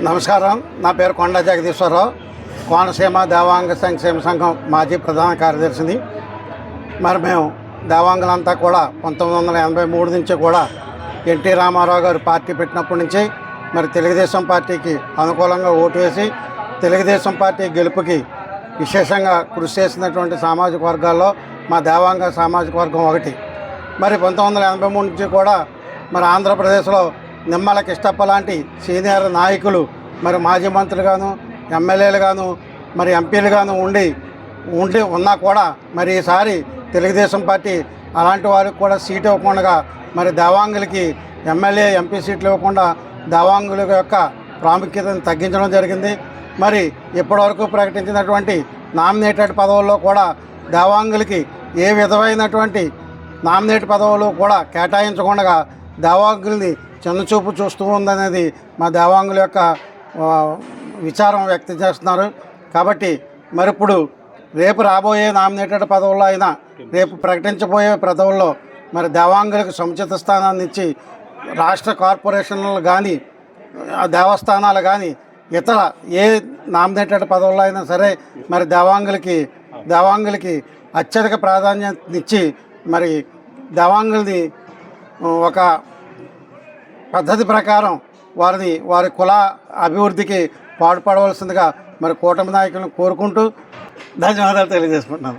నమస్కారం. నా పేరు కొండ జగదీశ్వరరావు, కోనసీమ దేవాంగ సంక్షేమ సంఘం మాజీ ప్రధాన కార్యదర్శిని. మరి మేము దేవాంగులంతా కూడా 1983 నుంచి కూడా ఎన్టీ రామారావు గారు పార్టీ పెట్టినప్పటి నుంచి మరి తెలుగుదేశం పార్టీకి అనుకూలంగా ఓటు వేసి తెలుగుదేశం పార్టీ గెలుపుకి విశేషంగా కృషి చేసినటువంటి సామాజిక వర్గాల్లో మా దేవాంగ సామాజిక వర్గం ఒకటి. మరి 1983 నుంచి కూడా మరి ఆంధ్రప్రదేశ్లో నిమ్మల కిష్టప్ప లాంటి సీనియర్ నాయకులు మరి మాజీ మంత్రులుగాను ఎమ్మెల్యేలుగాను మరి ఎంపీలుగాను ఉన్నా కూడా మరి ఈసారి తెలుగుదేశం పార్టీ అలాంటి వారికి కూడా సీట్ ఇవ్వకుండా మరి దేవాంగులకి ఎమ్మెల్యే ఎంపీ సీట్లు ఇవ్వకుండా దేవాంగుల యొక్క ప్రాముఖ్యతను తగ్గించడం జరిగింది. మరి ఇప్పటివరకు ప్రకటించినటువంటి నామినేటెడ్ పదవుల్లో కూడా దేవాంగులకి ఏ విధమైనటువంటి నామినేట్ పదవులు కూడా కేటాయించకుండా దేవాంగుల్ని చిన్నచూపు చూస్తూ ఉందనేది మా దేవాంగుల యొక్క విచారం వ్యక్తం చేస్తున్నారు. కాబట్టి మరి ఇప్పుడు రేపు రాబోయే నామినేటెడ్ పదవుల్లో అయినా రేపు ప్రకటించబోయే పదవుల్లో మరి దేవాంగులకు సముచిత స్థానాన్ని ఇచ్చి రాష్ట్ర కార్పొరేషన్లు కానీ దేవస్థానాలు కానీ ఇతర ఏ నామినేటెడ్ పదవుల్లో అయినా సరే మరి దేవాంగులకి అత్యధిక ప్రాధాన్యతనిచ్చి మరి దేవాంగుల్ని ఒక పద్ధతి ప్రకారం వారి కుల అభివృద్ధికి పాటుపడవలసిందిగా మరి కూటమి నాయకులను కోరుకుంటూ ధన్యవాదాలు తెలియజేసుకుంటున్నాను.